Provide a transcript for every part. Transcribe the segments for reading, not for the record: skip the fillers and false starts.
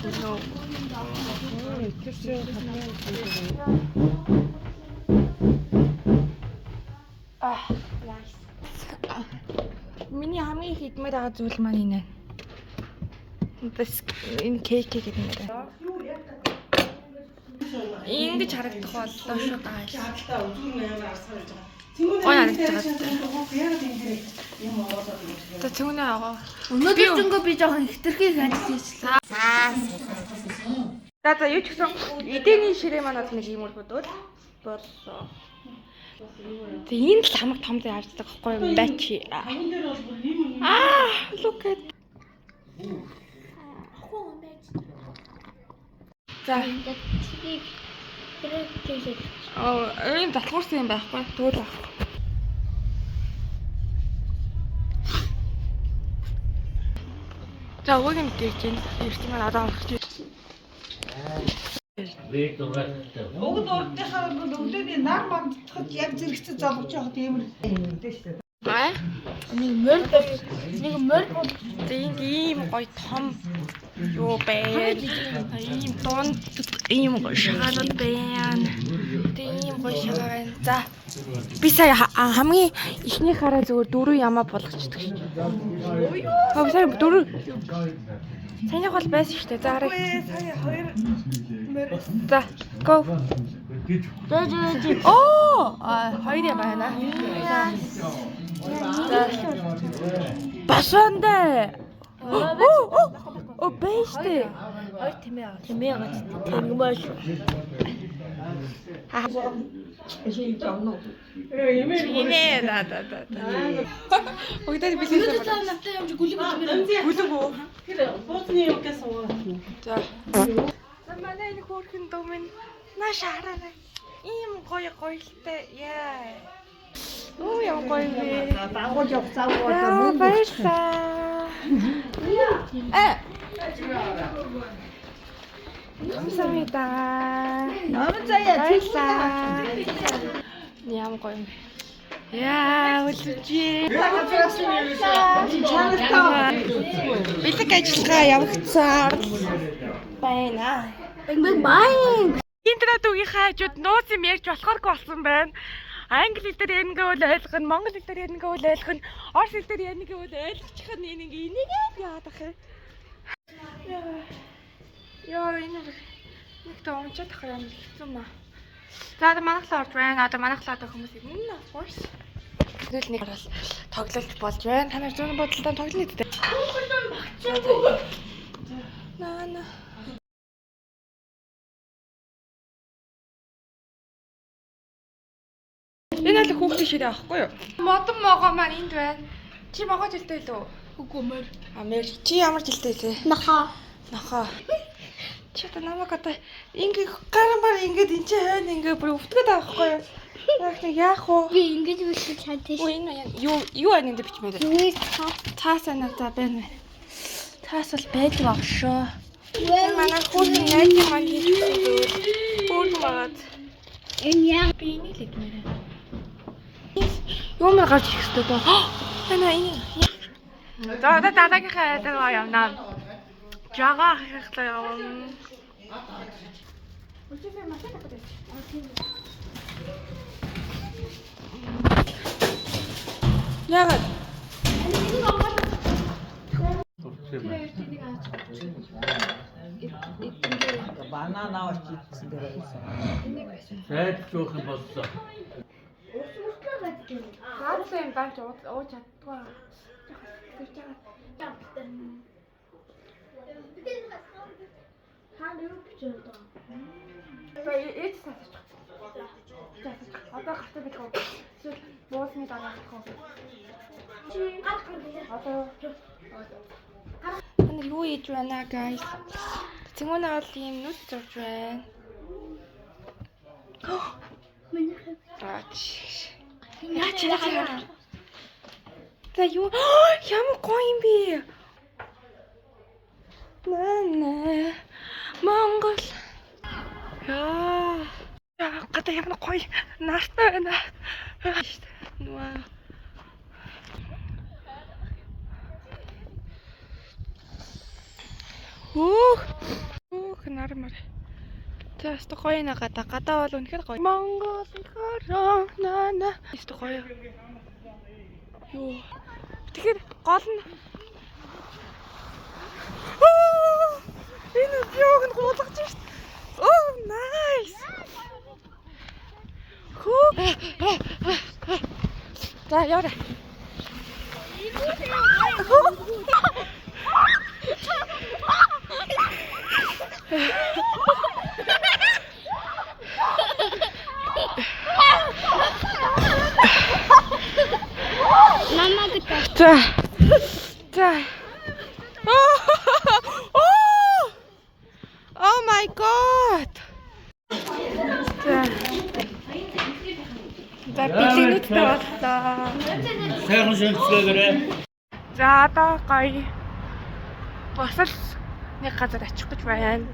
No. Nice. Миний хамгийн их идмээр байгаа зүйл маань энэ. Энэ кейк гэдэг юм байна. Ингэж харагдах боллоо шүү дааш. Ой харагдаж байгаа. За цүнэ аваа. Өнөөдөр зөнгөө би жоохон хитрхийг ажиллажлаа. За юу ч гэсэн эдээний ширээ манад нэг иймэрхүү дүүл боллоо. Тэг энэ л хамаг том дээр авчдаг байхгүй юм бай чи. Look at. За Чиг хэрэг хийх. энэ татгуурсан юм байхгүй төгөл авах. За өгөөг нь дийж чинь эрт маань одоо авах чинь. Өгд урдынхаа өвдөний нар мандахад яг зэрэгцээ зовж явах тийм юм дээ шүү дээ. Нэг морь Тэг ийм гоё том юу байна. Ийм дунд ийм гоё шагаанууд байна. Тэг ийм гоё шагаа байна. За би сая хамгийн ихний хараа зүгээр 4 ямаа болгочдөг шүү. Хөө сая 4 Саяны бол байсан шүү дээ. За хараа. Сая 2 За go. Оо 2 юм байна. Башандэ. О бэштэй. ой тэмээ гад тэнгмэш. Инээ да. Өгдөө билээ. Надад юм чи гүлэг үтмээр. Гүлэг үү? Тэр бууцны юу гэсэн уу? За. Манай энэ хөөрхөн дүүмэн нааш хараарай. Ийм гоё гоёлтой. Яа. Оо яа гоё вэ? Дагуулж явцаагаа баярлалаа. 감사합니다. 너무 짜야 баярлалаа. Яам гоё юм. Яа, үлжээ. Бэлэг ажиллагаа явагцаар байна. Байн. Интернет үеийнхээ хажууд нууц юм ярьж болохооргүй болсон байна. Англи хэл дээр ярина гэвэл ойлгох нь, монгол хэл дээр ярина гэвэл ойлгох нь, орос хэл дээр ярина гэвэл ойлгочих нь энийг яагаад ах юм. Яа, энэ нэг та унчаад ах юм хэцүү маа. За одоо манайхлаа орж байна. Одоо манайхлаа хүмүүс ирнэ. Of course. Тэгэл нэг бол тоглолт болж байна. Та нар зүүн бодлоо тоглоно гэдэг. Наа. Энэ л хүүхдийн ширээ авахгүй юу? Модон могоо маань энд байна. Чи могоо жилтэй лөө? Үгүй мөр. Мэр чи ямар жилтэй лээ? Нохоо. Чи та намайг одоо ингээ гарамбар ингээд энэ чи хайна ингээ бүр өвтгöd авахгүй юу? Яах вэ? Би ингэж үлдэж чадчих. Оо энэ юу байна энэ бичмээр. Юу Цаас байна за байна. Цаас бол байдаг ах шүү. Манай хүүхдийн яаж юм хийж байгаа. Хүүхд магад. энэ яа Би энийг л идмээр байна. Юу мэ гарч ирэх хэрэгтэй дөө. Хана энэ. За одоо дараагийнхаа айлгаа явнаа. Жага хэрэгтэй явна. Өчигдөр машин авах яагаад? банан авч идсэн дээр байсан. Сайд жоох юм боллоо. Заасан юм дааж ууж чаддгүй. Хаан юу бичээд байгаа. Ээж тасч. Одоо гартаа бих уу. Эсвэл буусны дараа гэх үү. Одоо Манай юу хийж байна guys? Цэнгүүнээ бол ийм нүд зурж байна. Яач яа. За юу ямар гоё юм бэ? Наа Монгол. Гадаа ямар гоё нартай байна. Вау. Хөөх нармар. За өстө гоё нэ гадаа бол үнэхээр гоё. Монгол хороо нана. Өстө гоё. Юу. Тэгэхээр гол нь энэ яг нь гооцож шít. Oh nice. За яа. Мама гэдэг. За. Oh my god. За бэлэнүүд тавлаа. Сайхан шөнцгөөрэй. За одоо гоё. Босол нэг газар очих гэж байна.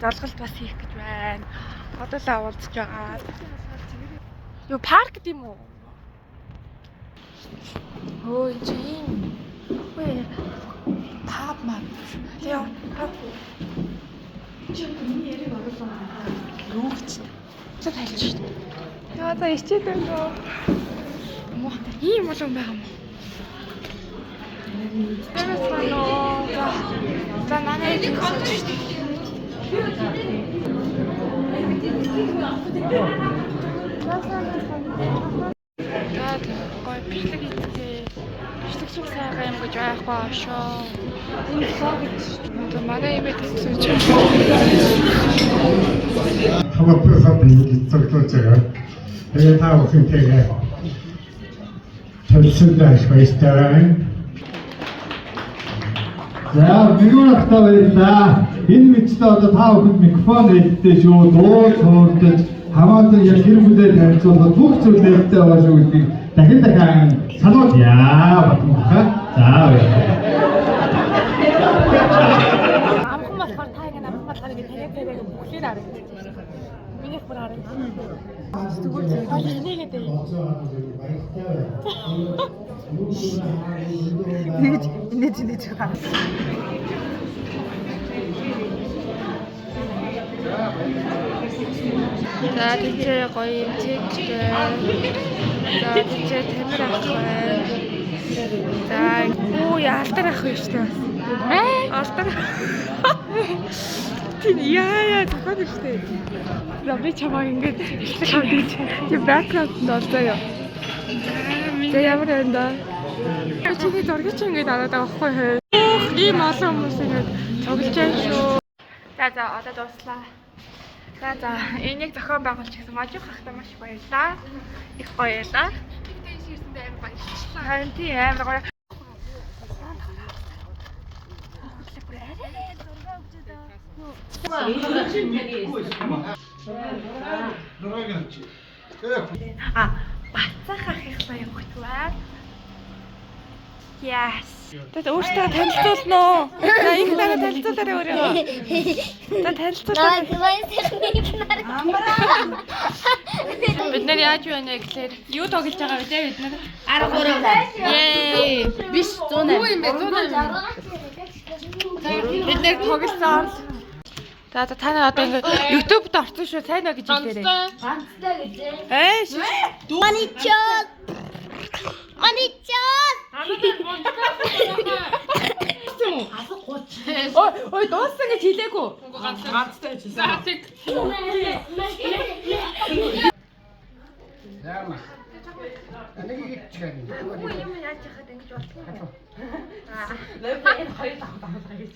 Золголт бас хийх гэж байна. Одоо л уулзж байгаа. Юу парк гэдэм үү? Ой чинь. Ой. Паб маа. Яа. Чиний яриг оруулаа. Лүүгч. За тайлж шít. Яа за ичээд байна. Муу ийм болон байгаа юм. Тэрс маноо. За манай их болж шít. Гой бичлэг хийхдээ бичлэг шиг сайхан юм гэж байхгүй ашоо. Энэ сог гэж манай имэд хэлсэн чинь. хамаатан цогцолж байгаа. Тэгээ та бүхэнтэйгээ төлөвлөсөн их баяртай. За микрофон тавьлаа. Энэ мэдээ одоо та бүхэнд микрофон хэлдэг шүү. Дуу цоолдож хамаатан яг гэр бүлээр харьцуулаад бүх зүйл нэртэй байгаа шүү гэдгийг дахин сануулъя. Батмаа. За Амхан болохоор та ингэ амхан болохоор ингэ тариа бүхлээр арга. Миний бүр арга. Тэгвэл нэгэд ээ. Нэгж гараа. За тийчээ гоё юм чигтэй. За тийчээ тамир ах байна. За яалтар ах биш үү? Алтар. Тин яа тохиод штэ. За би чамаа ингэж шавдиж. Чи бэкграунд нолзоо. За ямар байна да? Чи зургийг чи ингэж араад байгаа байхгүй хөө. Ийм олон хүмүүс ингэж цуглаж байна шүү. За одоо дуслаа. За энийг зохион байгуулж гэсэн Можих хахтай маш баярлаа. Их баярлаа. Тэгтээ ширсэндээ амар баярлалаа. Харин тийм амар гоё. Бацаах ах их баяр хөтвээ. Yes. Тэд өөртөө танилцуулна уу? За ингэ дараа танилцуулаарай өөрөө. За танилцуулаа. Бид нэр яаж байна гэхээр юу тоглож байгаа вэ бид нэр? 13. Ээ. Биш 108. Юу юм бэ 108. Бид нэр тоглосон. За та нар одоо ингэ YouTube-д орсон шүү сайн уу гэж хэлээрэй. Ганцтай гэж. Ээ. Маничод. Ой дууссан гэж хэлээгүй. Ганцтай хэлсэн. Яама. Энийг хийчихээ. Юм яаж яхад ингэж болтгоо. Лэвэн хоёр давхар гэж.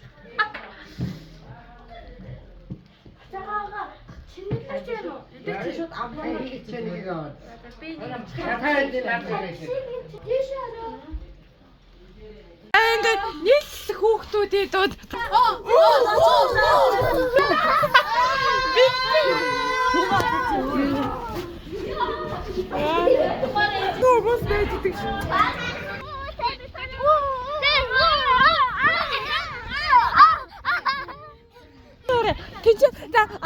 Цагаага чиний гэж юм уу? Эдгээр чи шууд авраа хийчихээ нэг аваад. Би ингээд нийслэх хүүхдүүдийн дууд Томос байдаг шүү. Тэнд за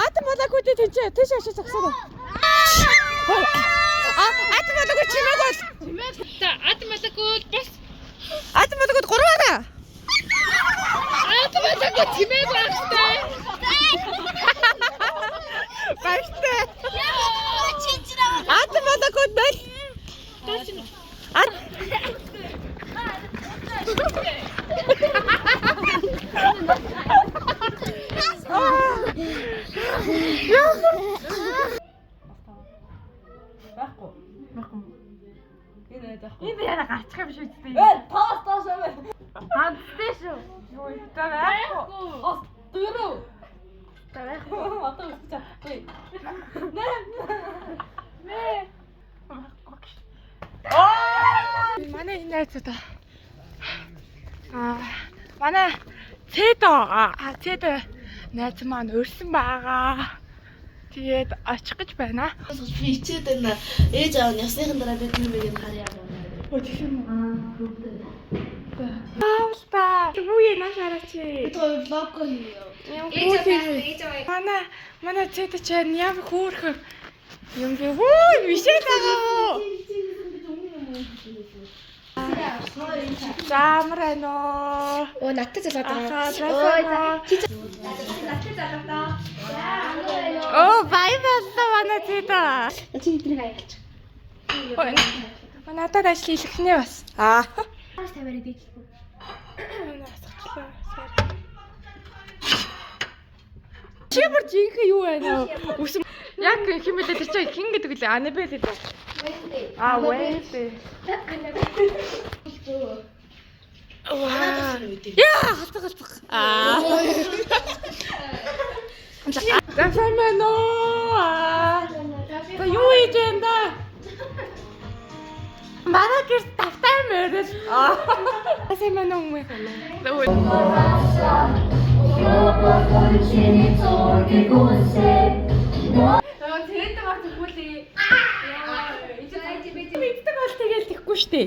атом болоогүй тийш ашиг зогсоо. Атом болоогүй чимээг бол. За атом болоогүй бас. Атом болоогүй 3 байна. Атом болоогүй чимээг багтай. яах вэ? Энд яна гарчих юм шүү дээ. Тоос аваа. Хандтай шүү. Юу ихтэй байхгүй. Ос дөрөв. Тарахгүй. Одоо үсэж чадахгүй. Манай энэ найзууд манай цэд найз маань өрсөн байгаа. Тэгээд очих гэж байна. Би ичээд байна. Ээж аав нь ясныхан дараа бид нэг харъя. Аавста. Юу яаш араач. Тэр лого хийё. Манай цэд чинь ямар хөөрхөн юм бэ? Хөө бишээ таа. Замрано. Оо надтай залгаад байгаа. Надтай залгаадаа. Оо бай баста манай цэд. Чи эднийг аяач. Надад ажил хийлгэнэ бас. Хаас тавиараа дийчихгүй. Чи бүр жинхэнэ юу байна вэ? Үсэм яг хин бэлээ тэр чинь хин гэдэг үлээ Анабел гэдэг. Вэнтэй. Яа, хатгах. Зафэмэнэ. Та юу хийж байна да? Манай гэр тавтай мөрөс. Зафэмэнэ юм яа. Тэгээд баг тэгвэл мэддэг бол тэгэл тэхгүй штэ.